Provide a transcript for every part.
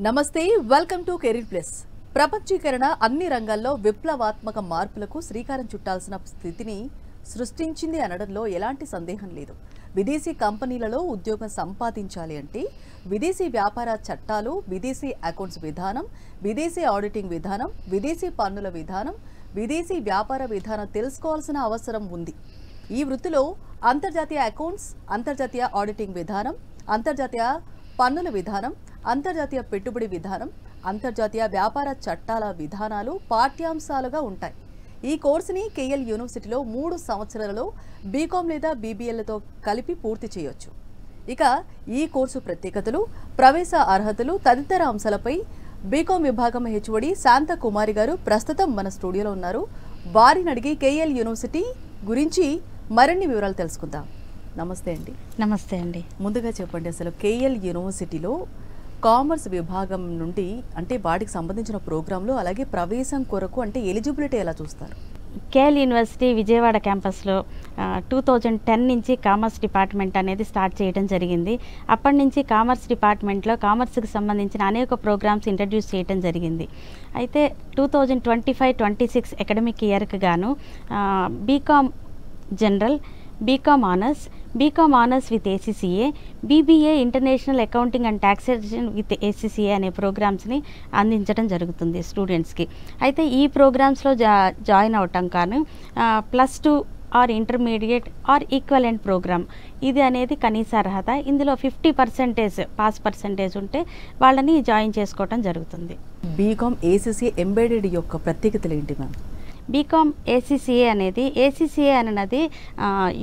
నమస్తే, welcome to career plus. ప్రపంచీకరణ అన్ని రంగాల్లో విప్లవాత్మక మార్పులకు శ్రీకారం చుట్టాల్సిన స్థితిని సృష్టించింది అనడంలో ఎలాంటి సందేహం లేదు. విదేశీ కంపెనీలలో ఉద్యోగం సంపాదించాలి అంటే విదేశీ వ్యాపార చట్టాలు, విదేశీ అకౌంట్స్ విధానం, విదేశీ ఆడిటింగ్ విధానం, విదేశీ పన్నుల విధానం, విదేశీ వ్యాపార విధానం తెలుసుకోవాల్సిన అవసరం ఉంది. ఈ వృత్తిలో అంతర్జాతీయ అకౌంట్స్, అంతర్జాతీయ ఆడిటింగ్ విధానం, అంతర్జాతీయ పన్నుల విధానం, అంతర్జాతీయ పెట్టుబడి విధానం, అంతర్జాతీయ వ్యాపార చట్టాల విధానాలు పాఠ్యాంశాలుగా ఉంటాయి. ఈ కోర్సుని కేఎల్ యూనివర్సిటీలో 3 సంవత్సరాలలో బీకామ్ లేదా బీబీఏలతో కలిపి పూర్తి చేయొచ్చు. ఇక ఈ కోర్సు ప్రత్యేకతలు, ప్రవేశ అర్హతలు తదితర అంశాలపై బీకామ్ విభాగం హెచ్ఓడి శాంత కుమారి గారు ప్రస్తుతం మన స్టూడియోలో ఉన్నారు. వారిని అడిగి కేఎల్ యూనివర్సిటీ గురించి మరిన్ని వివరాలు తెలుసుకుందాం. నమస్తే అండి. నమస్తే అండి. ముందుగా చెప్పండి, అసలు కేఎల్ యూనివర్సిటీలో కామర్స్ విభాగం నుండి అంటే వాటికి సంబంధించిన ప్రోగ్రాంలు, అలాగే ప్రవేశం కొరకు అంటే ఎలిజిబిలిటీ ఎలా చూస్తారు? కేఎల్ యూనివర్సిటీ విజయవాడ క్యాంపస్లో 2010 నుంచి కామర్స్ డిపార్ట్మెంట్ అనేది స్టార్ట్ చేయడం జరిగింది. అప్పటి నుంచి కామర్స్ డిపార్ట్మెంట్లో కామర్స్కి సంబంధించిన అనేక ప్రోగ్రామ్స్ ఇంట్రడ్యూస్ చేయడం జరిగింది. అయితే 2025-26 అకాడమిక్ ఇయర్కి గాను BCom general, BCom honours, BCom honours with ACCA, BBA international accounting and taxation with ACCA అనే ప్రోగ్రామ్స్ని అందించడం జరుగుతుంది స్టూడెంట్స్కి. అయితే ఈ ప్రోగ్రామ్స్లో జాయిన్ అవటం కాను +2 or intermediate or equivalent program ఇది అనేది కనీస అర్హత. ఇందులో 50% పాస్ పర్సెంటేజ్ ఉంటే వాళ్ళని జాయిన్ చేసుకోవటం జరుగుతుంది. బీకామ్ ఏసీసీ ఎంబెడెడ్ యొక్క ప్రత్యేకతలు ఏంటి మ్యామ్? బీకామ్ ఏసీసీఏ అనేది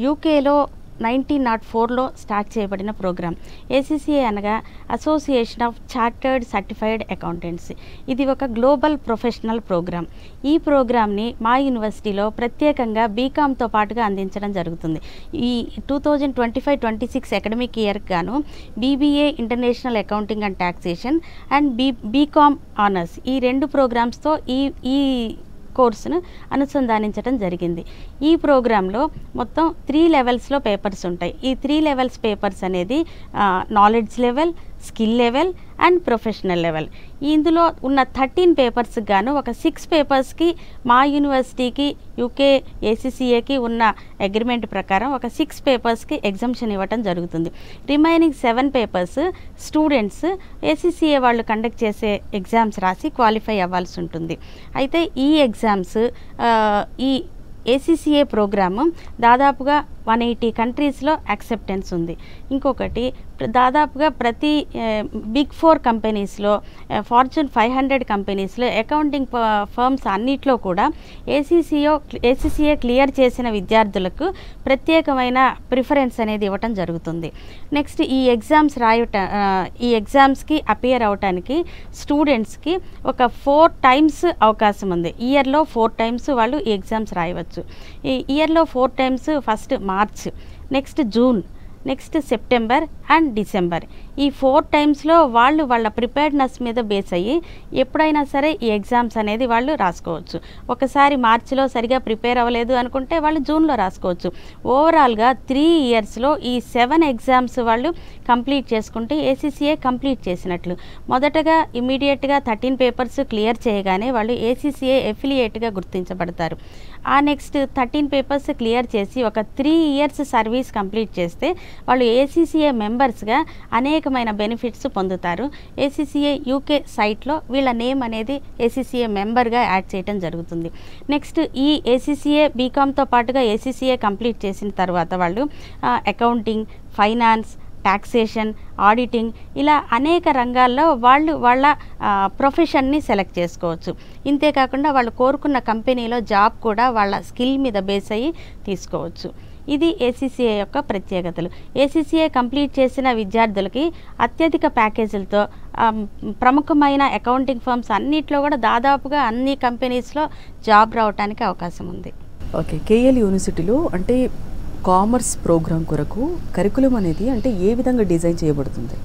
యూకేలో 1904లో స్టార్ట్ చేయబడిన ప్రోగ్రామ్. ఏసీసీఏ అనగా association of chartered certified accountants. ఇది ఒక గ్లోబల్ ప్రొఫెషనల్ ప్రోగ్రామ్. ఈ ప్రోగ్రామ్ని మా యూనివర్సిటీలో ప్రత్యేకంగా బీకామ్తో పాటుగా అందించడం జరుగుతుంది. ఈ 2025-26 అకాడమిక్ ఇయర్కి గాను BBA international accounting and taxation and BCom honours ఈ 2 ప్రోగ్రామ్స్తో ఈ కోర్సును అనుసంధానించడం జరిగింది. ఈ ప్రోగ్రాంలో మొత్తం 3 లెవెల్స్లో పేపర్స్ ఉంటాయి. ఈ 3 లెవెల్స్ పేపర్స్ అనేది knowledge level, skill level and professional level. ఇందులో ఉన్న 13 పేపర్స్కి గాను ఒక 6 పేపర్స్కి మా యూనివర్సిటీకి యూకే ఏసీసీఏకి ఉన్న అగ్రిమెంట్ ప్రకారం ఒక 6 పేపర్స్కి ఎగ్జంప్షన్ ఇవ్వటం జరుగుతుంది. రిమైనింగ్ 7 పేపర్స్ స్టూడెంట్స్ ఏసీసీఏ వాళ్ళు కండక్ట్ చేసే ఎగ్జామ్స్ రాసి క్వాలిఫై అవ్వాల్సి ఉంటుంది. అయితే ఈ ఎగ్జామ్స్ ఈ ఏసీసీఏ ప్రోగ్రాము దాదాపుగా 180 కంట్రీస్లో యాక్సెప్టెన్స్ ఉంది. ఇంకొకటి దాదాపుగా ప్రతి బిగ్ 4 కంపెనీస్లో, ఫార్చ్యూన్ 500 కంపెనీస్లో, అకౌంటింగ్ ఫర్మ్స్ అన్నిట్లో కూడా ఏసీసీఏ క్లియర్ చేసిన విద్యార్థులకు ప్రత్యేకమైన ప్రిఫరెన్స్ అనేది ఇవ్వటం జరుగుతుంది. నెక్స్ట్ ఈ ఎగ్జామ్స్కి అపియర్ అవటానికి స్టూడెంట్స్కి ఒక 4 టైమ్స్ అవకాశం ఉంది. ఇయర్లో 4 టైమ్స్ వాళ్ళు ఈ ఎగ్జామ్స్ రాయవచ్చు. ఈ ఇయర్లో 4 times first March, next June, next September and December. ఈ 4 టైమ్స్లో వాళ్ళ ప్రిపేర్డ్నెస్ మీద బేస్ అయ్యి ఎప్పుడైనా సరే ఈ ఎగ్జామ్స్ అనేది వాళ్ళు రాసుకోవచ్చు. ఒకసారి మార్చిలో సరిగా ప్రిపేర్ అవ్వలేదు అనుకుంటే వాళ్ళు జూన్లో రాసుకోవచ్చు. ఓవరాల్గా 3 ఇయర్స్లో ఈ 7 ఎగ్జామ్స్ వాళ్ళు కంప్లీట్ చేసుకుంటే ఏసీసీఏ కంప్లీట్ చేసినట్లు. మొదటగా ఇమీడియట్గా 13 పేపర్స్ క్లియర్ చేయగానే వాళ్ళు ఏసీసీఏ ఎఫిలియేట్గా గుర్తించబడతారు. ఆ నెక్స్ట్ 13 పేపర్స్ క్లియర్ చేసి ఒక 3 ఇయర్స్ సర్వీస్ కంప్లీట్ చేస్తే వాళ్ళు ఏసీసీఏ మెంబర్స్గా అనేకమైన బెనిఫిట్స్ పొందుతారు. ఏసీసీఏ యూకే సైట్లో వీళ్ళ నేమ్ అనేది ఏసీసీఏ మెంబర్గా యాడ్ చేయడం జరుగుతుంది. నెక్స్ట్ ఈ ఏసీసీఏ బీకామ్తో పాటుగా ఏసీసీఏ కంప్లీట్ చేసిన తర్వాత వాళ్ళు అకౌంటింగ్, ఫైనాన్స్, టాక్సేషన్, ఆడిటింగ్ ఇలా అనేక రంగాల్లో వాళ్ళ ప్రొఫెషన్ని సెలెక్ట్ చేసుకోవచ్చు. ఇంతేకాకుండా వాళ్ళు కోరుకున్న కంపెనీలో జాబ్ కూడా వాళ్ళ స్కిల్ మీద బేస్ అయ్యి తీసుకోవచ్చు. ఇది ఏసీసీఏ యొక్క ప్రత్యేకతలు. ఏసీసీఏ కంప్లీట్ చేసిన విద్యార్థులకి అత్యధిక ప్యాకేజీలతో ప్రముఖమైన అకౌంటింగ్ ఫర్మ్స్ అన్నిట్లో కూడా దాదాపుగా అన్ని కంపెనీస్లో జాబ్ రావడానికి అవకాశం ఉంది. ఓకే, కేఎల్ యూనివర్సిటీలో అంటే కామర్స్ ప్రోగ్రామ్ కొరకు కరికులం అనేది అంటే ఏ విధంగా డిజైన్ చేయబడుతుంది?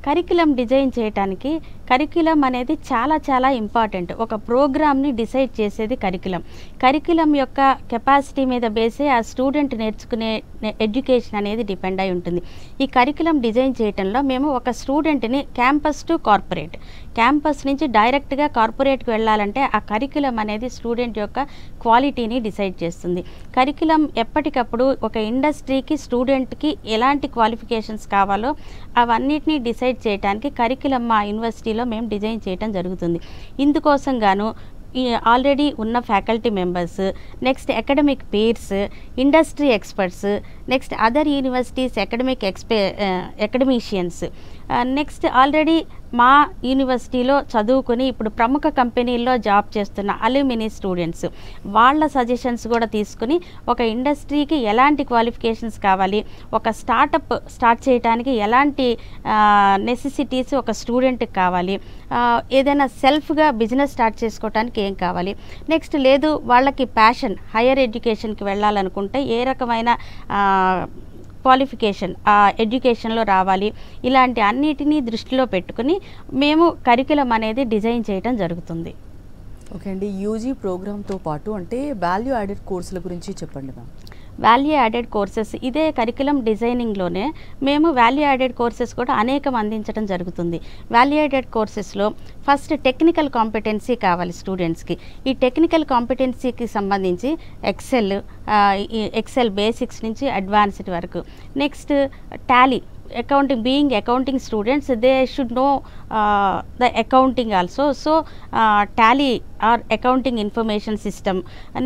కరికులం డిజైన్ చేయడానికి కరికులం అనేది చాలా ఇంపార్టెంట్. ఒక ప్రోగ్రామ్ని డిసైడ్ చేసేది కరికులం యొక్క కెపాసిటీ మీద బేసే ఆ స్టూడెంట్ నేర్చుకునే ఎడ్యుకేషన్ అనేది డిపెండ్ అయి ఉంటుంది. ఈ కరికులం డిజైన్ చేయడంలో మేము ఒక స్టూడెంట్ని క్యాంపస్ టు కార్పొరేట్, క్యాంపస్ నుంచి డైరెక్ట్గా కార్పొరేట్కి వెళ్ళాలంటే ఆ కరికులం అనేది స్టూడెంట్ యొక్క క్వాలిటీని డిసైడ్ చేస్తుంది. కరికులం ఎప్పటికప్పుడు ఒక ఇండస్ట్రీకి స్టూడెంట్కి ఎలాంటి క్వాలిఫికేషన్స్ కావాలో అవన్నిటినీ డిసైడ్ చేయడానికి కరికులం మా యూనివర్సిటీలో మేము డిజైన్ చేయడం జరుగుతుంది. ఇందుకోసం గాను ఆల్రెడీ ఉన్న faculty members, next academic peers, industry experts, next other universities academicians, next already మా యూనివర్సిటీలో చదువుకుని ఇప్పుడు ప్రముఖ కంపెనీల్లో జాబ్ చేస్తున్న అల్యూమినీ స్టూడెంట్స్, వాళ్ళ సజెషన్స్ కూడా తీసుకుని ఒక ఇండస్ట్రీకి ఎలాంటి క్వాలిఫికేషన్స్ కావాలి, ఒక స్టార్టప్ స్టార్ట్ చేయడానికి ఎలాంటి నెసెసిటీస్ ఒక స్టూడెంట్కి కావాలి, ఏదైనా సెల్ఫ్గా బిజినెస్ స్టార్ట్ చేసుకోవడానికి ఏం కావాలి, నెక్స్ట్ లేదు వాళ్ళకి ప్యాషన్ హైయర్ ఎడ్యుకేషన్కి వెళ్ళాలనుకుంటే ఏ రకమైన క్వాలిఫికేషన్ ఎడ్యుకేషన్లో రావాలి, ఇలాంటి అన్నిటినీ దృష్టిలో పెట్టుకుని మేము కరికులం అనేది డిజైన్ చేయడం జరుగుతుంది. ఓకే అండి, యూజీ ప్రోగ్రామ్తో పాటు అంటే వాల్యూ యాడెడ్ కోర్సుల గురించి చెప్పండి మ్యామ్. వాల్యూ యాడెడ్ కోర్సెస్ ఇదే కరికులం డిజైనింగ్లోనే మేము వాల్యూ యాడెడ్ కోర్సెస్ కూడా అనేకం అందించడం జరుగుతుంది. వాల్యూ యాడెడ్ కోర్సెస్లో ఫస్ట్ టెక్నికల్ కాంపిటెన్సీ కావాలి స్టూడెంట్స్కి. ఈ టెక్నికల్ కాంపిటెన్సీకి సంబంధించి ఎక్సెల్ బేసిక్స్ నుంచి అడ్వాన్స్డ్ వరకు, next Tally accounting students, they should know the accounting also. So tally or accounting information system.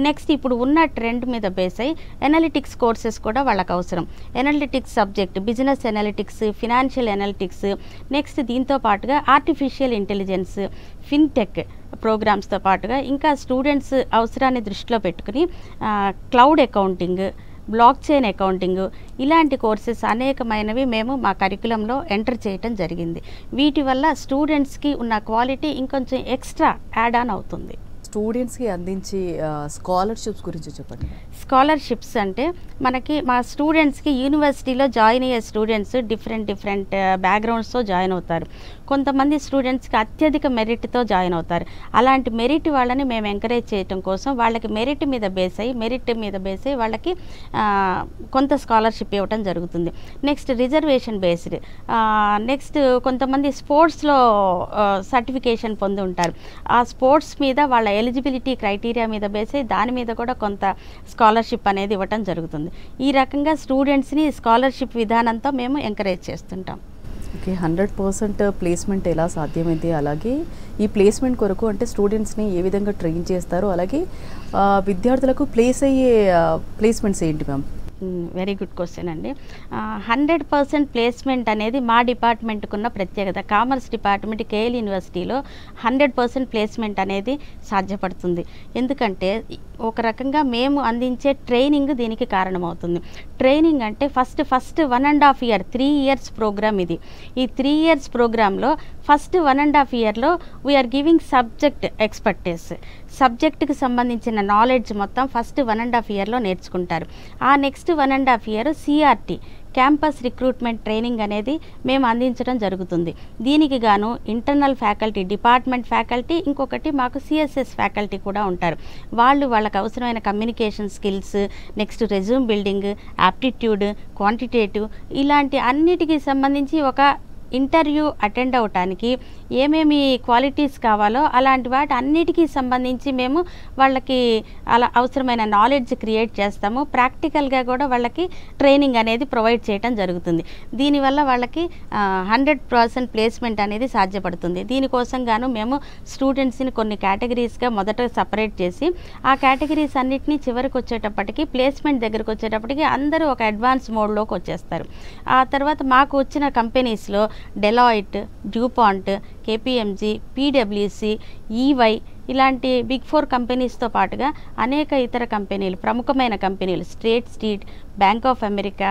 Next ఇప్పుడు ఉన్న ట్రెండ్ మీద బేస్ అయ్యి ఎనాలిటిక్స్ కోర్సెస్ కూడా వాళ్ళకి అవసరం. Analytics subject, business analytics, financial analytics, next దీంతో పాటుగా ఆర్టిఫిషియల్ ఇంటెలిజెన్స్, ఫిన్టెక్ ప్రోగ్రామ్స్తో పాటుగా ఇంకా స్టూడెంట్స్ అవసరాన్ని దృష్టిలో పెట్టుకుని cloud accounting, block chain accounting, ఇలాంటి కోర్సెస్ అనేకమైనవి మేము మా కరికులంలో ఎంటర్ చేయటం జరిగింది. వీటి వల్ల స్టూడెంట్స్కి ఉన్న క్వాలిటీ ఇంకొంచెం ఎక్స్ట్రా యాడ్ ఆన్ అవుతుంది. స్టూడెంట్స్కి అందించే స్కాలర్షిప్స్ గురించి చెప్పండి. స్కాలర్షిప్స్ అంటే మనకి మా స్టూడెంట్స్కి యూనివర్సిటీలో జాయిన్ అయ్యే స్టూడెంట్స్ డిఫరెంట్ బ్యాక్గ్రౌండ్స్తో జాయిన్ అవుతారు. కొంతమంది స్టూడెంట్స్కి అత్యధిక మెరిట్తో జాయిన్ అవుతారు. అలాంటి మెరిట్ వాళ్ళని మేము ఎంకరేజ్ చేయడం కోసం వాళ్ళకి మెరిట్ మీద బేస్ అయ్యి వాళ్ళకి కొంత స్కాలర్షిప్ ఇవ్వడం జరుగుతుంది. నెక్స్ట్ రిజర్వేషన్ బేస్డ్, నెక్స్ట్ కొంతమంది స్పోర్ట్స్లో సర్టిఫికేషన్ పొంది ఉంటారు. ఆ స్పోర్ట్స్ మీద వాళ్ళ ఎలిజిబిలిటీ క్రైటీరియా మీద బేస్ అయ్యి దాని మీద కూడా కొంత స్కాలర్షిప్ అనేది ఇవ్వటం జరుగుతుంది. ఈ రకంగా స్టూడెంట్స్ని స్కాలర్షిప్ విధానంతో మేము ఎంకరేజ్ చేస్తుంటాం. ఓకే, 100% ప్లేస్మెంట్ ఎలా సాధ్యమైంది, అలాగే ఈ ప్లేస్మెంట్ కొరకు అంటే స్టూడెంట్స్ని ఏ విధంగా ట్రైన్ చేస్తారు, అలాగే విద్యార్థులకు ప్లేస్మెంట్స్ ఏంటి మ్యామ్? వెరీ గుడ్ క్వశ్చన్ అండి. 100% ప్లేస్మెంట్ అనేది మా డిపార్ట్మెంట్కు ఉన్న ప్రత్యేకత. కామర్స్ డిపార్ట్మెంట్ కేఎల్ యూనివర్సిటీలో 100% ప్లేస్మెంట్ అనేది సాధ్యపడుతుంది. ఎందుకంటే ఒక రకంగా మేము అందించే ట్రైనింగ్ దీనికి కారణమవుతుంది. ట్రైనింగ్ అంటే ఫస్ట్ 1.5 year 3 years ప్రోగ్రామ్ ఇది. ఈ 3 years ప్రోగ్రాంలో ఫస్ట్ 1.5 yearలో వీఆర్ గివింగ్ సబ్జెక్ట్ ఎక్స్పర్టైజ్. సబ్జెక్టుకి సంబంధించిన నాలెడ్జ్ మొత్తం ఫస్ట్ 1.5 yearలో నేర్చుకుంటారు. ఆ next 1.5 year CRT campus recruitment training అనేది మేము అందించడం జరుగుతుంది. దీనికి గాను ఇంటర్నల్ ఫ్యాకల్టీ, డిపార్ట్మెంట్ ఫ్యాకల్టీ, ఇంకొకటి మాకు CSS ఫ్యాకల్టీ కూడా ఉంటారు. వాళ్ళకి అవసరమైన communication skills, next resume building, aptitude, quantitative, ఇలాంటి అన్నిటికీ సంబంధించి ఒక ఇంటర్వ్యూ అటెండ్ అవటానికి ఏమేమి క్వాలిటీస్ కావాలో అలాంటి వాటి అన్నిటికీ సంబంధించి మేము వాళ్ళకి అలా అవసరమైన నాలెడ్జ్ క్రియేట్ చేస్తాము. ప్రాక్టికల్గా కూడా వాళ్ళకి ట్రైనింగ్ అనేది ప్రొవైడ్ చేయడం జరుగుతుంది. దీనివల్ల వాళ్ళకి 100% ప్లేస్మెంట్ అనేది సాధ్యపడుతుంది. దీనికోసం గాను మేము స్టూడెంట్స్ని కొన్ని కేటగిరీస్గా మొదట సపరేట్ చేసి ఆ కేటగిరీస్ అన్నిటినీ చివరికి వచ్చేటప్పటికి ప్లేస్మెంట్ దగ్గరకు వచ్చేటప్పటికి అందరూ ఒక అడ్వాన్స్ మోడ్లోకి వచ్చేస్తారు. ఆ తర్వాత మాకు వచ్చిన కంపెనీస్లో Deloitte, DuPont, KPMG, PwC, EY ఇలాంటి బిగ్ 4 కంపెనీస్తో పాటుగా అనేక ఇతర కంపెనీలు, ప్రముఖమైన కంపెనీలు, street, bank of America,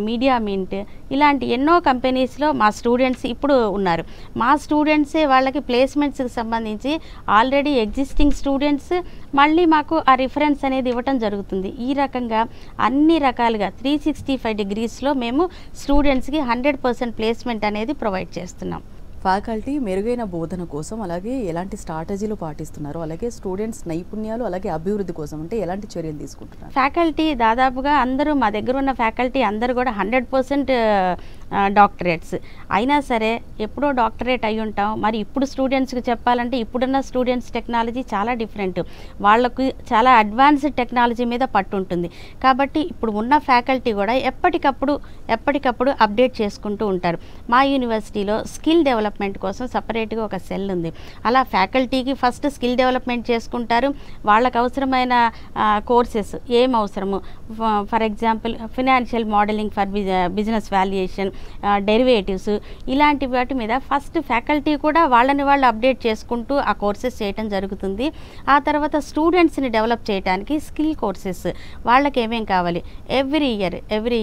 media mint, ఇలాంటి ఎన్నో కంపెనీస్లో మా స్టూడెంట్స్ ఇప్పుడు ఉన్నారు. మా స్టూడెంట్సే వాళ్ళకి ప్లేస్మెంట్స్కి సంబంధించి ఆల్రెడీ ఎగ్జిస్టింగ్ స్టూడెంట్స్ మళ్ళీ మాకు ఆ రిఫరెన్స్ అనేది ఇవ్వటం జరుగుతుంది. ఈ రకంగా అన్ని రకాలుగా 365 degreesలో మేము స్టూడెంట్స్కి 100% ప్లేస్మెంట్ అనేది ప్రొవైడ్ చేస్తున్నాం. ఫ్యాకల్టీ మెరుగైన బోధన కోసం అలాగే ఎలాంటి స్ట్రాటజీలు పాటిస్తున్నారు, అలాగే స్టూడెంట్స్ నైపుణ్యాలు అలాగే అభివృద్ధి కోసం అంటే ఎలాంటి చర్యలు తీసుకుంటున్నారు? ఫ్యాకల్టీ దాదాపుగా అందరూ మా దగ్గర ఉన్న ఫ్యాకల్టీ అందరూ కూడా 100% డాక్టరేట్స్ అయినా సరే ఎప్పుడో డాక్టరేట్ అయి ఉంటాం. మరి ఇప్పుడు స్టూడెంట్స్కి చెప్పాలంటే ఇప్పుడున్న స్టూడెంట్స్ టెక్నాలజీ చాలా డిఫరెంట్, వాళ్ళకు చాలా అడ్వాన్స్డ్ టెక్నాలజీ మీద పట్టు ఉంటుంది. కాబట్టి ఇప్పుడు ఉన్న ఫ్యాకల్టీ కూడా ఎప్పటికప్పుడు అప్డేట్ చేసుకుంటూ ఉంటారు. మా యూనివర్సిటీలో స్కిల్ డెవలప్మెంట్ కోసం సపరేట్గా ఒక సెల్ ఉంది. అలా ఫ్యాకల్టీకి ఫస్ట్ స్కిల్ డెవలప్మెంట్ చేసుకుంటారు. వాళ్ళకు అవసరమైన కోర్సెస్ ఏం అవసరము, for example financial modelling for business valuation, derivatives, ఇలాంటి వాటి మీద ఫస్ట్ ఫ్యాకల్టీ కూడా వాళ్ళని వాళ్ళు అప్డేట్ చేసుకుంటూ ఆ కోర్సెస్ చేయటం జరుగుతుంది. ఆ తర్వాత స్టూడెంట్స్ని డెవలప్ చేయడానికి స్కిల్ కోర్సెస్ వాళ్ళకి ఏమేం కావాలి ఎవ్రీ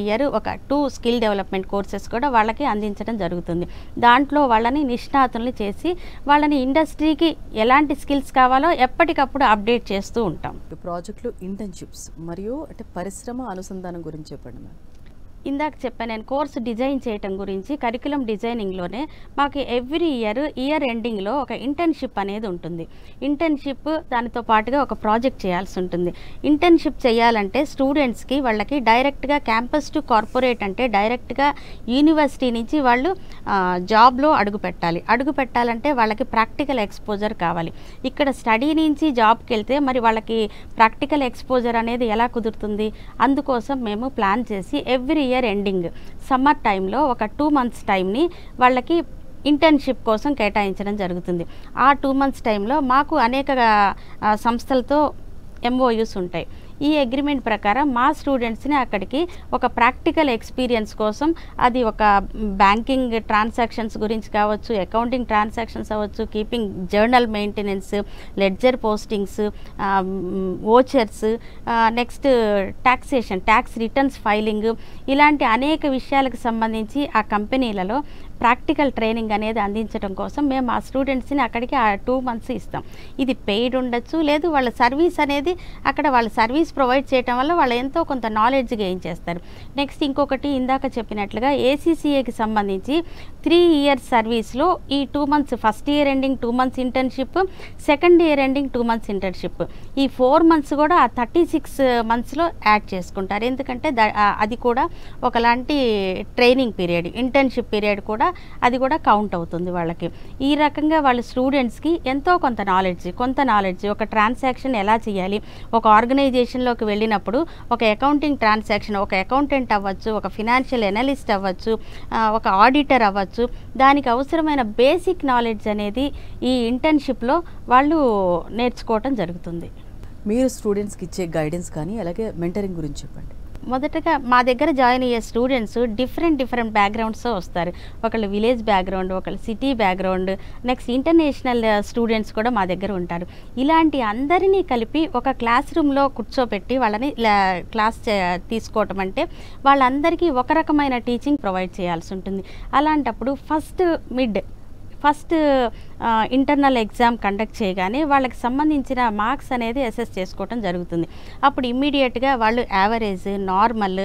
ఇయర్ ఒక 2 స్కిల్ డెవలప్మెంట్ కోర్సెస్ కూడా వాళ్ళకి అందించడం జరుగుతుంది. దాంట్లో వాళ్ళని నిష్ణాతుల్ని చేసి వాళ్ళని ఇండస్ట్రీకి ఎలాంటి స్కిల్స్ కావాలో ఎప్పటికప్పుడు అప్డేట్ చేస్తూ ఉంటాం. ప్రాజెక్టులు, ఇంటర్న్షిప్స్ మరియు అంటే పరిశ్రమ అనుసంధానం గురించి చెప్పండి మ్యామ్. ఇందాక చెప్పాను నేను కోర్సు డిజైన్ చేయటం గురించి. కరికులం డిజైనింగ్లోనే మాకు ఎవ్రీ ఇయర్ ఎండింగ్లో ఒక ఇంటర్న్షిప్ అనేది ఉంటుంది. ఇంటర్న్షిప్ దానితో పాటుగా ఒక ప్రాజెక్ట్ చేయాల్సి ఉంటుంది. ఇంటర్న్షిప్ చేయాలంటే స్టూడెంట్స్కి వాళ్ళకి డైరెక్ట్గా క్యాంపస్ టు కార్పొరేట్ అంటే డైరెక్ట్గా యూనివర్సిటీ నుంచి వాళ్ళు జాబ్లో అడుగు పెట్టాలంటే వాళ్ళకి ప్రాక్టికల్ ఎక్స్పోజర్ కావాలి. ఇక్కడ స్టడీ నుంచి జాబ్కి వెళ్తే మరి వాళ్ళకి ప్రాక్టికల్ ఎక్స్పోజర్ అనేది ఎలా కుదురుతుంది? అందుకోసం మేము ప్లాన్ చేసి ఎవ్రీ ఇయర్ ఎండింగ్ సమ్మర్ టైంలో ఒక 2 months టైంని వాళ్ళకి ఇంటర్న్షిప్ కోసం కేటాయించడం జరుగుతుంది. ఆ 2 months టైంలో మాకు అనేక సంస్థలతో MOUs ఉంటాయి. ఈ అగ్రిమెంట్ ప్రకారం మా స్టూడెంట్స్ని అక్కడికి ఒక ప్రాక్టికల్ ఎక్స్పీరియన్స్ కోసం, అది ఒక బ్యాంకింగ్ ట్రాన్సాక్షన్స్ గురించి కావచ్చు, అకౌంటింగ్ ట్రాన్సాక్షన్స్ అవ్వచ్చు, keeping journal maintenance, ledger postings, vouchers, next taxation, tax returns filing, ఇలాంటి అనేక విషయాలకు సంబంధించి ఆ కంపెనీలలో ప్రాక్టికల్ ట్రైనింగ్ అనేది అందించడం కోసం మేము ఆ స్టూడెంట్స్ని అక్కడికి ఆ 2 months ఇస్తాం. ఇది పెయిడ్ ఉండొచ్చు, లేదు వాళ్ళ సర్వీస్ అనేది అక్కడ వాళ్ళ సర్వీస్ ప్రొవైడ్ చేయడం వల్ల వాళ్ళు ఎంతో కొంత నాలెడ్జ్ గెయిన్ చేస్తారు. నెక్స్ట్ ఇంకొకటి ఇందాక చెప్పినట్లుగా ACCAకి సంబంధించి 3 years సర్వీస్లో ఈ 2 months first year ending 2 months internship, second year ending 2 months internship, ఈ 4 months కూడా ఆ 36 monthsలో యాడ్ చేసుకుంటారు. ఎందుకంటే అది కూడా ఒకలాంటి ట్రైనింగ్ పీరియడ్, ఇంటర్న్షిప్ పీరియడ్ కూడా అది కూడా కౌంట్ అవుతుంది వాళ్ళకి. ఈ రకంగా వాళ్ళ స్టూడెంట్స్కి ఎంతో కొంత నాలెడ్జ్ ఒక ట్రాన్సాక్షన్ ఎలా చేయాలి, ఒక ఆర్గనైజేషన్లోకి వెళ్ళినప్పుడు ఒక అకౌంటింగ్ ట్రాన్సాక్షన్, ఒక అకౌంటెంట్ అవ్వచ్చు, ఒక ఫినాన్షియల్ ఎనలిస్ట్ అవ్వచ్చు, ఒక ఆడిటర్ అవ్వచ్చు, దానికి అవసరమైన బేసిక్ నాలెడ్జ్ అనేది ఈ ఇంటర్న్షిప్లో వాళ్ళు నేర్చుకోవటం జరుగుతుంది. మీరు స్టూడెంట్స్కి ఇచ్చే గైడెన్స్ కానీ అలాగే మెంటరింగ్ గురించి చెప్పండి. మొదటగా మా దగ్గర జాయిన్ అయ్యే స్టూడెంట్స్ డిఫరెంట్ బ్యాక్గ్రౌండ్స్తో వస్తారు. ఒకళ్ళు విలేజ్ బ్యాక్గ్రౌండ్, ఒకళ్ళు city background, next international students కూడా మా దగ్గర ఉంటారు. ఇలాంటి అందరినీ కలిపి ఒక క్లాస్ రూమ్లో కూర్చోపెట్టి వాళ్ళని క్లాస్ తీసుకోవటం అంటే వాళ్ళందరికీ ఒక రకమైన టీచింగ్ ప్రొవైడ్ చేయాల్సి ఉంటుంది. అలాంటప్పుడు ఫస్ట్ ఇంటర్నల్ ఎగ్జామ్ కండక్ట్ చేయగానే వాళ్ళకి సంబంధించిన మార్క్స్ అనేది అసెస్ చేసుకోవడం జరుగుతుంది. అప్పుడు ఇమ్మీడియట్గా వాళ్ళు యావరేజ్, నార్మల్,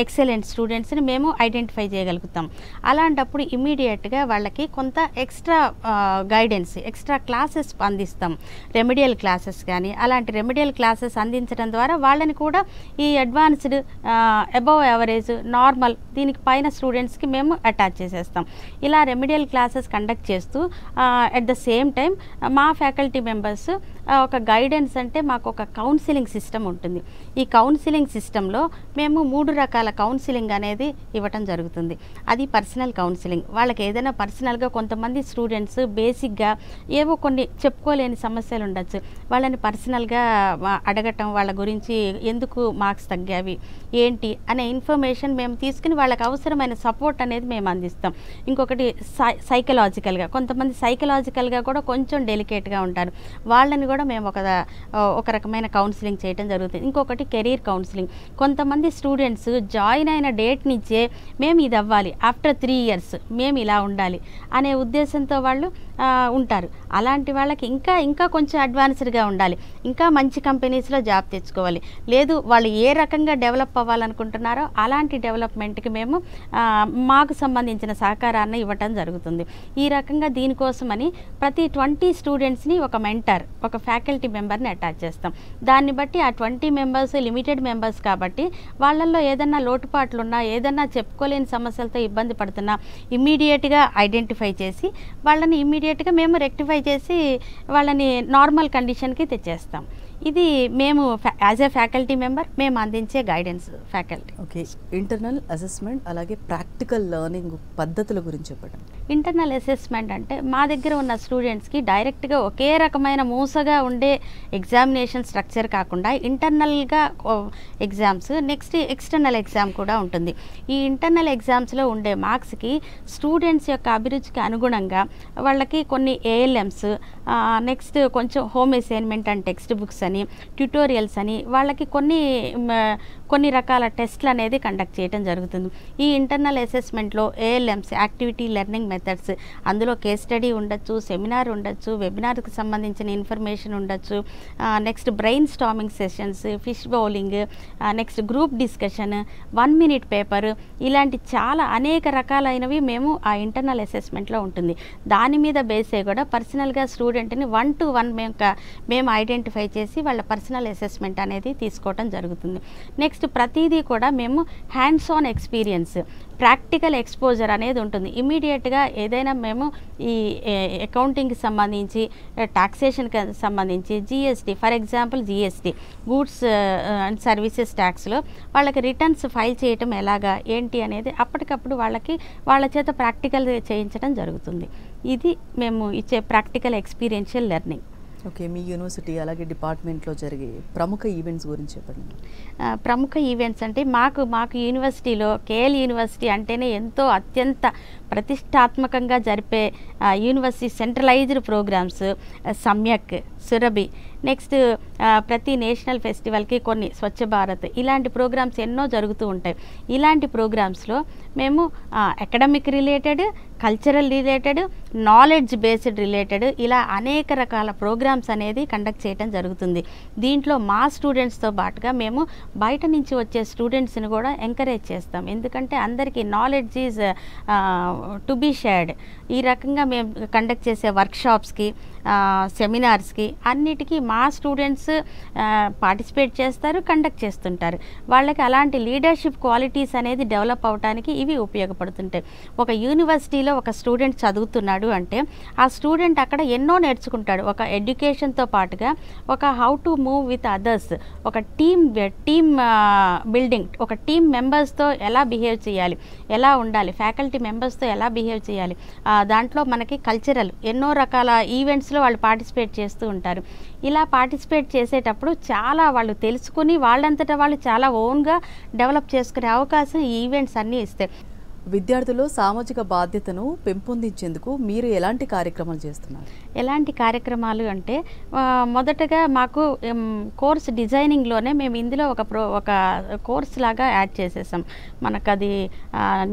ఎక్సలెంట్ స్టూడెంట్స్ని మేము ఐడెంటిఫై చేయగలుగుతాం. అలాంటప్పుడు ఇమ్మీడియట్గా వాళ్ళకి కొంత ఎక్స్ట్రా గైడెన్స్, ఎక్స్ట్రా క్లాసెస్ అందిస్తాం. రెమెడియల్ క్లాసెస్ కానీ అలాంటి రెమెడియల్ క్లాసెస్ అందించడం ద్వారా వాళ్ళని కూడా ఈ అడ్వాన్స్డ్, అబవ్ యావరేజ్, నార్మల్, దీనికి పైన స్టూడెంట్స్కి మేము అటాచ్ చేసేస్తాం. ఇలా రెమెడియల్ క్లాసెస్ కండక్ట్ చేస్తూ అట్ ద సేమ్ టైం మా ఫ్యాకల్టీ మెంబర్స్ ఒక గైడెన్స్ అంటే మాకు ఒక కౌన్సిలింగ్ సిస్టమ్ ఉంటుంది. ఈ కౌన్సిలింగ్ సిస్టంలో మేము 3 రకాల కౌన్సిలింగ్ అనేది ఇవ్వటం జరుగుతుంది. అది పర్సనల్ కౌన్సిలింగ్. వాళ్ళకి ఏదైనా పర్సనల్గా కొంతమంది స్టూడెంట్స్ బేసిక్గా ఏవో కొన్ని చెప్పుకోలేని సమస్యలు ఉండొచ్చు, వాళ్ళని పర్సనల్గా అడగటం, వాళ్ళ గురించి ఎందుకు మార్క్స్ తగ్గావి ఏంటి అనే ఇన్ఫర్మేషన్ మేము తీసుకుని వాళ్ళకి అవసరమైన సపోర్ట్ అనేది మేము అందిస్తాం. ఇంకొకటి సైకలాజికల్గా, కొంతమంది సైకలాజికల్గా కూడా కొంచెం డెలికేట్గా ఉంటారు, వాళ్ళని కూడా మేము ఒక రకమైన కౌన్సిలింగ్ చేయడం జరుగుతుంది. ఇంకొకటి కెరీర్ కౌన్సిలింగ్. కొంతమంది స్టూడెంట్స్ జాయిన్ అయిన డేట్ నుంచే మేము ఇది అవ్వాలి, ఆఫ్టర్ 3 years మేము ఇలా ఉండాలి అనే ఉద్దేశంతో వాళ్ళు ఉంటారు. అలాంటి వాళ్ళకి ఇంకా కొంచెం అడ్వాన్స్డ్గా ఉండాలి, ఇంకా మంచి కంపెనీస్లో జాబ్ తెచ్చుకోవాలి, లేదు వాళ్ళు ఏ రకంగా డెవలప్ అవ్వాలనుకుంటున్నారో అలాంటి డెవలప్మెంట్కి మేము మాకు సంబంధించిన సహకారాన్ని ఇవ్వటం జరుగుతుంది. ఈ రకంగా దీనికోసమని ప్రతి 20 స్టూడెంట్స్ని ఒక మెంటర్, ఒక ఫ్యాకల్టీ మెంబర్ని అటాచ్ చేస్తాం. దాన్ని బట్టి ఆ 20 మెంబర్స్ లిమిటెడ్ మెంబర్స్ కాబట్టి వాళ్ళల్లో ఏదన్నా లోటుపాట్లు ఉన్నా, ఏదన్నా చెప్పుకోలేని సమస్యలతో ఇబ్బంది పడుతున్నా ఇమ్మీడియట్గా ఐడెంటిఫై చేసి వాళ్ళని ఇమ్మీడియట్గా మేము రెక్టిఫై చేసి వాళ్ళని నార్మల్ కండిషన్కి తెచ్చేస్తాం. ఇది మేము యాజ్ ఏ ఫ్యాకల్టీ మెంబర్ మేము అందించే guidance faculty. Okay, internal assessment అలాగే ప్రాక్టికల్ లెర్నింగ్ పద్ధతుల గురించి చెప్పండి. ఇంటర్నల్ అసెస్మెంట్ అంటే మా దగ్గర ఉన్న స్టూడెంట్స్కి డైరెక్ట్గా ఒకే రకమైన మూసగా ఉండే ఎగ్జామినేషన్ స్ట్రక్చర్ కాకుండా ఇంటర్నల్గా ఎగ్జామ్స్, నెక్స్ట్ ఎక్స్టర్నల్ ఎగ్జామ్ కూడా ఉంటుంది. ఈ ఇంటర్నల్ ఎగ్జామ్స్లో ఉండే మార్క్స్కి స్టూడెంట్స్ యొక్క అభిరుచికి అనుగుణంగా వాళ్ళకి కొన్ని ALMs, నెక్స్ట్ కొంచెం home assignment and text books అని, ట్యూటోరియల్స్ అని వాళ్ళకి కొన్ని రకాల టెస్ట్లు అనేది కండక్ట్ చేయడం జరుగుతుంది. ఈ ఇంటర్నల్ అసెస్మెంట్లో ALMs, యాక్టివిటీ లెర్నింగ్ మెథడ్స్, అందులో కేస్ స్టడీ ఉండొచ్చు, సెమినార్ ఉండొచ్చు, వెబినార్కి సంబంధించిన ఇన్ఫర్మేషన్ ఉండొచ్చు, next brainstorming sessions, fish bowling, next group discussion, 1 minute paper, ఇలాంటి చాలా అనేక రకాలైనవి మేము ఆ ఇంటర్నల్ అసెస్మెంట్లో ఉంటుంది. దాని మీద బేసే కూడా పర్సనల్గా స్టూడెంట్ని 1 to 1 మేము ఐడెంటిఫై చేసి వాళ్ళ పర్సనల్ అసెస్మెంట్ అనేది తీసుకోవడం జరుగుతుంది. నెక్స్ట్ ప్రతిదీ కూడా మేము hands on experience, practical exposure అనేది ఉంటుంది. ఇమీడియట్గా ఏదైనా మేము ఈ అకౌంటింగ్కి సంబంధించి, టాక్సేషన్కి సంబంధించి, GST for example GST goods and services ట్యాక్స్లో వాళ్ళకి రిటర్న్స్ ఫైల్ చేయటం ఎలాగా ఏంటి అనేది అప్పటికప్పుడు వాళ్ళ చేత ప్రాక్టికల్ చేయించడం జరుగుతుంది. ఇది మేము ఇచ్చే ప్రాక్టికల్ ఎక్స్పీరియన్షియల్ లెర్నింగ్. ఓకే, మీ యూనివర్సిటీ అలాగే డిపార్ట్మెంట్లో జరిగే ప్రముఖ ఈవెంట్స్ గురించి చెప్పండి. ప్రముఖ ఈవెంట్స్ అంటే మాకు యూనివర్సిటీలో KL యూనివర్సిటీ అంటేనే ఎంతో అత్యంత ప్రతిష్టాత్మకంగా జరిపే యూనివర్సిటీ సెంట్రలైజ్డ్ ప్రోగ్రామ్స్ సమ్యక్, సురభి, నెక్స్ట్ ప్రతి నేషనల్ ఫెస్టివల్కి కొన్ని స్వచ్ఛ భారత్, ఇలాంటి ప్రోగ్రామ్స్ ఎన్నో జరుగుతూ ఉంటాయి. ఇలాంటి ప్రోగ్రామ్స్లో మేము academic related, cultural related, knowledge based related ఇలా అనేక రకాల ప్రోగ్రామ్స్ అనేది కండక్ట్ చేయడం జరుగుతుంది. దీంట్లో మా స్టూడెంట్స్తో పాటుగా మేము బయట నుంచి వచ్చే స్టూడెంట్స్ని కూడా ఎంకరేజ్ చేస్తాం. ఎందుకంటే అందరికీ knowledge is to be shared. ఈ రకంగా మేము కండక్ట్ చేసే వర్క్షాప్స్కి, సెమినార్స్కి అన్నిటికీ మా స్టూడెంట్స్ పార్టిసిపేట్ చేస్తారు, కండక్ట్ చేస్తుంటారు. వాళ్ళకి అలాంటి లీడర్షిప్ క్వాలిటీస్ అనేది డెవలప్ అవడానికి ఇవి ఉపయోగపడుతుంటాయి. ఒక యూనివర్సిటీలో ఒక స్టూడెంట్ చదువుతున్నాడు అంటే ఆ స్టూడెంట్ అక్కడ ఎన్నో నేర్చుకుంటాడు. ఒక ఎడ్యుకేషన్తో పాటుగా ఒక how to move with others, ఒక టీమ్ బిల్డింగ్, ఒక టీమ్ మెంబర్స్తో ఎలా బిహేవ్ చేయాలి, ఎలా ఉండాలి, ఫ్యాకల్టీ మెంబర్స్తో ఎలా బిహేవ్ చేయాలి, దాంట్లో మనకి కల్చరల్ ఎన్నో రకాల ఈవెంట్స్లో వాళ్ళు పార్టిసిపేట్ చేస్తూ ఉంటారు. ఇలా పార్టిసిపేట్ చేసేటప్పుడు చాలా వాళ్ళు తెలుసుకుని వాళ్ళంతటా వాళ్ళు చాలా ఓన్గా డెవలప్ చేసుకునే అవకాశం ఈ ఈవెంట్స్ అన్నీ ఇస్తాయి. విద్యార్థుల్లో సామాజిక బాధ్యతను పెంపొందించేందుకు మీరు ఎలాంటి కార్యక్రమాలు చేస్తున్నారు? ఎలాంటి కార్యక్రమాలు అంటే మొదటగా మాకు కోర్స్ డిజైనింగ్లోనే మేము ఇందులో ఒక కోర్స్ లాగా యాడ్ చేసేసాం. మనకు అది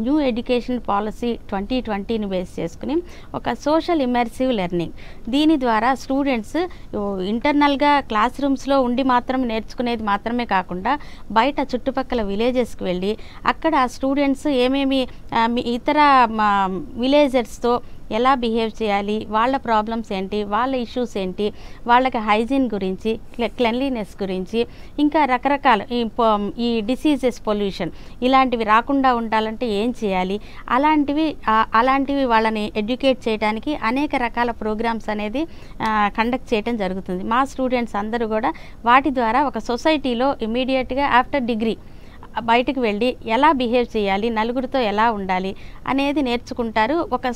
న్యూ ఎడ్యుకేషన్ పాలసీ 2020ని బేస్ చేసుకుని ఒక సోషల్ ఇమర్సివ్ లెర్నింగ్. దీని ద్వారా స్టూడెంట్స్ ఇంటర్నల్గా క్లాస్ రూమ్స్లో ఉండి మాత్రం నేర్చుకునేది మాత్రమే కాకుండా బయట చుట్టుపక్కల విలేజెస్కి వెళ్ళి అక్కడ ఆ స్టూడెంట్స్ ఏమేమి ఇతర విలేజర్స్తో ఎలా బిహేవ్ చేయాలి, వాళ్ళ ప్రాబ్లమ్స్ ఏంటి, వాళ్ళ ఇష్యూస్ ఏంటి, వాళ్ళకి హైజీన్ గురించి, క్లెన్లీనెస్ గురించి, ఇంకా రకరకాల ఈ డిసీజెస్, పొల్యూషన్ ఇలాంటివి రాకుండా ఉండాలంటే ఏం చేయాలి, అలాంటివి వాళ్ళని ఎడ్యుకేట్ చేయడానికి అనేక రకాల ప్రోగ్రామ్స్ అనేది కండక్ట్ చేయడం జరుగుతుంది. మా స్టూడెంట్స్ అందరూ కూడా వాటి ద్వారా ఒక సొసైటీలో ఇమీడియట్గా ఆఫ్టర్ డిగ్రీ బయటకు వెళ్ళి ఎలా బిహేవ్ చేయాలి, నలుగురితో ఎలా ఉండాలి అనేది నేర్చుకుంటారు. ఒక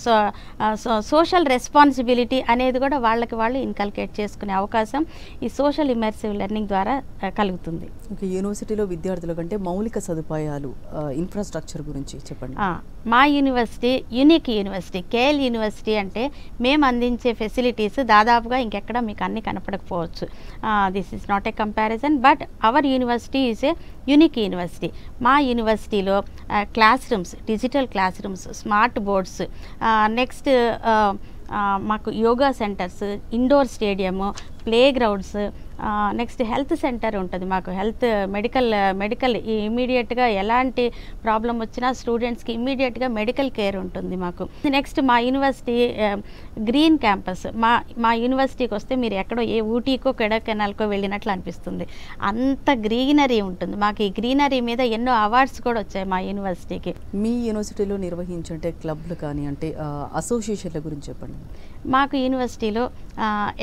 సోషల్ రెస్పాన్సిబిలిటీ అనేది కూడా వాళ్ళకి వాళ్ళు ఇన్కల్కేట్ చేసుకునే అవకాశం ఈ సోషల్ ఇమర్సివ్ లెర్నింగ్ ద్వారా కలుగుతుంది. ఓకే, యూనివర్సిటీలో విద్యార్థుల కంటే మౌలిక సదుపాయాలు, ఇన్ఫ్రాస్ట్రక్చర్ గురించి చెప్పండి. మా university unique university, KL university అంటే మేము అందించే ఫెసిలిటీస్ దాదాపుగా ఇంకెక్కడ మీకు అన్ని కనపడకపోవచ్చు. This is not a comparison, but our university is a unique university. మా యూనివర్సిటీలో classrooms, digital classrooms, smart boards, next మాకు యోగా సెంటర్స్, ఇండోర్ స్టేడియము, playgrounds, next health centre ఉంటుంది మాకు. మెడికల్ ఇమీడియట్గా ఎలాంటి ప్రాబ్లం వచ్చినా స్టూడెంట్స్కి ఇమీడియట్గా మెడికల్ కేర్ ఉంటుంది మాకు. నెక్స్ట్ మా యూనివర్సిటీ గ్రీన్ క్యాంపస్. మా యూనివర్సిటీకి వస్తే మీరు ఎక్కడో ఏ ఊటీకో కొడైకెనాల్కో వెళ్ళినట్లు అనిపిస్తుంది, అంత గ్రీనరీ ఉంటుంది మాకు. ఈ గ్రీనరీ మీద ఎన్నో అవార్డ్స్ కూడా వచ్చాయి మా యూనివర్సిటీకి. మీ యూనివర్సిటీలో నిర్వహించే క్లబ్లు కానీ అంటే అసోసియేషన్ల గురించి చెప్పండి. మాకు యూనివర్సిటీలో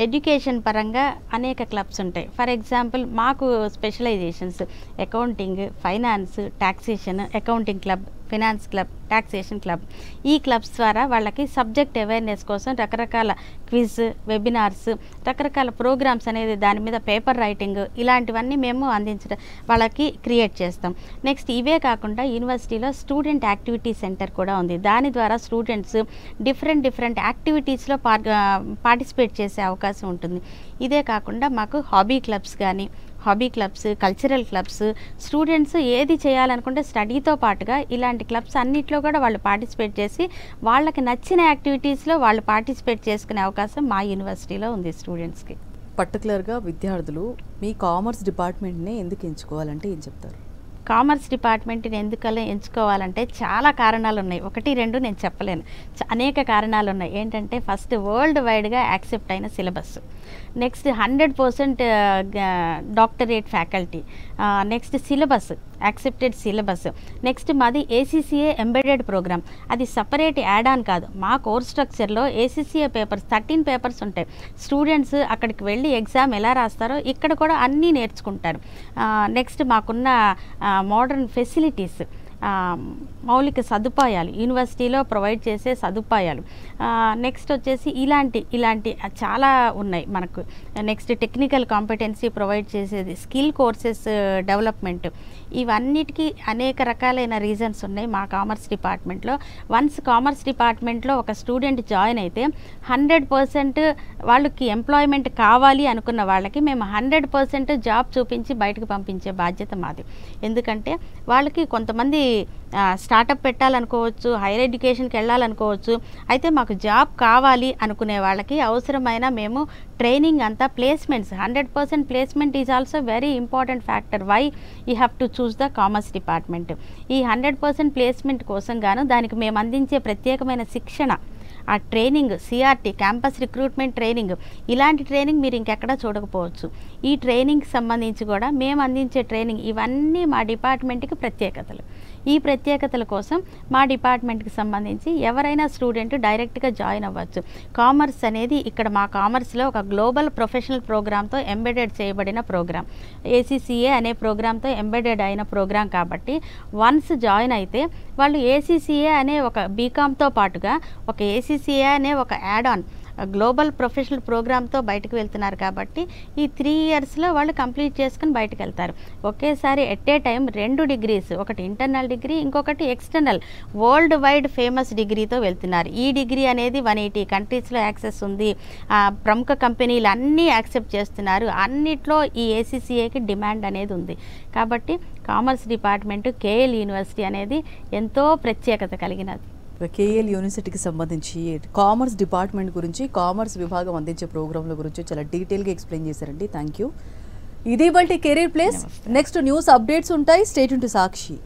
ఎడ్యుకేషన్ పరంగా అనేక క్లబ్స్ ఉంటాయి. ఫర్ ఎగ్జాంపుల్ మాకు specialisations accounting, finance, taxation, accounting club, finance club, taxation club. ఈ క్లబ్స్ ద్వారా వాళ్ళకి సబ్జెక్ట్ అవేర్నెస్ కోసం రకరకాల క్విజ్, వెబినార్స్, రకరకాల ప్రోగ్రామ్స్ అనేది దాని మీద పేపర్ రైటింగ్ ఇలాంటివన్నీ మేము అందించడం వాళ్ళకి క్రియేట్ చేస్తాం. నెక్స్ట్ ఇవే కాకుండా యూనివర్సిటీలో స్టూడెంట్ యాక్టివిటీ సెంటర్ కూడా ఉంది. దాని ద్వారా స్టూడెంట్స్ డిఫరెంట్ యాక్టివిటీస్లో పార్టిసిపేట్ చేసే అవకాశం ఉంటుంది. ఇదే కాకుండా మాకు hobby clubs, cultural clubs, students ఏది చేయాలనుకుంటే స్టడీతో పాటుగా ఇలాంటి క్లబ్స్ అన్నిట్లో కూడా వాళ్ళు పార్టిసిపేట్ చేసి వాళ్ళకి నచ్చిన యాక్టివిటీస్లో వాళ్ళు పార్టిసిపేట్ చేసుకునే అవకాశం మా యూనివర్సిటీలో ఉంది స్టూడెంట్స్కి. పర్టికులర్గా విద్యార్థులు మీ కామర్స్ డిపార్ట్మెంట్ని ఎందుకు ఎంచుకోవాలంటే ఏం చెప్తారు? కామర్స్ డిపార్ట్మెంట్ని ఎందుకలా ఎంచుకోవాలంటే చాలా కారణాలు ఉన్నాయి. 1, 2 నేను చెప్పలేను, అనేక కారణాలు ఉన్నాయి. ఏంటంటే ఫస్ట్ వరల్డ్ వైడ్గా యాక్సెప్ట్ అయిన syllabus, next 100% doctorate faculty, next syllabus accepted syllabus, next మాది ఏసీసీఏ ఎంబెడెడ్ ప్రోగ్రామ్. అది సపరేట్ యాడ్ ఆన్ కాదు. మా కోర్స్ స్ట్రక్చర్లో ఏసీసీఏ పేపర్స్ 13 పేపర్స్ ఉంటాయి. స్టూడెంట్స్ అక్కడికి వెళ్ళి ఎగ్జామ్ ఎలా రాస్తారో ఇక్కడ కూడా అన్నీ నేర్చుకుంటారు. నెక్స్ట్ మాకున్న మోడర్న్ ఫెసిలిటీస్, మౌలిక సదుపాయాలు, యూనివర్సిటీలో ప్రొవైడ్ చేసే సదుపాయాలు, నెక్స్ట్ వచ్చేసి ఇలాంటి చాలా ఉన్నాయి మనకు. నెక్స్ట్ టెక్నికల్ కాంపిటెన్సీ ప్రొవైడ్ చేసేది, స్కిల్ కోర్సెస్ డెవలప్మెంట్, ఇవన్నిటికీ అనేక రకాలైన రీజన్స్ ఉన్నాయి మా కామర్స్ డిపార్ట్మెంట్లో. వన్స్ కామర్స్ డిపార్ట్మెంట్లో ఒక స్టూడెంట్ జాయిన్ అయితే 100% వాళ్ళకి ఎంప్లాయ్మెంట్ కావాలి అనుకున్న వాళ్ళకి మేము 100% జాబ్ చూపించి బయటకు పంపించే బాధ్యత మాది. ఎందుకంటే వాళ్ళకి కొంతమంది స్టార్టప్ పెట్టాలనుకోవచ్చు, హైయర్ ఎడ్యుకేషన్కి వెళ్ళాలనుకోవచ్చు. అయితే మాకు జాబ్ కావాలి అనుకునే వాళ్ళకి అవసరమైన మేము ట్రైనింగ్ అంతా, placements 100% placement is also very important factor why you have to choose the commerce department. ఈ 100% ప్లేస్మెంట్ కోసం గాను దానికి మేము అందించే ప్రత్యేకమైన శిక్షణ, ఆ training, CRT campus recruitment training, ఇలాంటి ట్రైనింగ్ మీరు ఇంకెక్కడా చూడకపోవచ్చు. ఈ ట్రైనింగ్కి సంబంధించి కూడా మేము అందించే ట్రైనింగ్, ఇవన్నీ మా డిపార్ట్మెంట్కి ప్రత్యేకతలు. ఈ ప్రత్యేకతల కోసం మా డిపార్ట్మెంట్కి సంబంధించి ఎవరైనా స్టూడెంట్ డైరెక్ట్గా జాయిన్ అవ్వచ్చు. కామర్స్ అనేది ఇక్కడ మా కామర్స్లో ఒక గ్లోబల్ ప్రొఫెషనల్ ప్రోగ్రామ్తో ఎంబెడెడ్ చేయబడిన ప్రోగ్రామ్, ఏసీసీఏ అనే ప్రోగ్రామ్తో ఎంబెడెడ్ అయిన ప్రోగ్రామ్ కాబట్టి వన్స్ జాయిన్ అయితే వాళ్ళు ఏసీసీఏ అనే ఒక బీకామ్తో పాటుగా ఒక ఏసీసీఏ అనే ఒక యాడ్ ఆన్ గ్లోబల్ ప్రొఫెషనల్ ప్రోగ్రామ్తో బయటకు వెళ్తున్నారు. కాబట్టి ఈ 3 ఇయర్స్లో వాళ్ళు కంప్లీట్ చేసుకుని బయటకు వెళ్తారు. ఒకేసారి ఎట్ ఏ టైం 2 డిగ్రీస్, ఒకటి ఇంటర్నల్ డిగ్రీ, ఇంకొకటి ఎక్స్టర్నల్ వరల్డ్ వైడ్ ఫేమస్ డిగ్రీతో వెళ్తున్నారు. ఈ డిగ్రీ అనేది 180 కంట్రీస్లో యాక్సెస్ ఉంది. ప్రముఖ కంపెనీలు అన్నీ యాక్సెప్ట్ చేస్తున్నారు. అన్నిట్లో ఈ ఏసీసీఏకి డిమాండ్ అనేది ఉంది. కాబట్టి కామర్స్ డిపార్ట్మెంట్, కేఎల్ యూనివర్సిటీ అనేది ఎంతో ప్రత్యేకత కలిగినది. కేఎల్ యూనివర్సిటీకి సంబంధించి కామర్స్ డిపార్ట్మెంట్ గురించి, కామర్స్ విభాగం అందించే ప్రోగ్రాంల గురించి చాలా డీటెయిల్గా ఎక్స్ప్లెయిన్ చేశారండి. Thank you. ఇది ఇవాల్టి career place. Next news updates ఉంటాయి. Stay tune to Sakshi.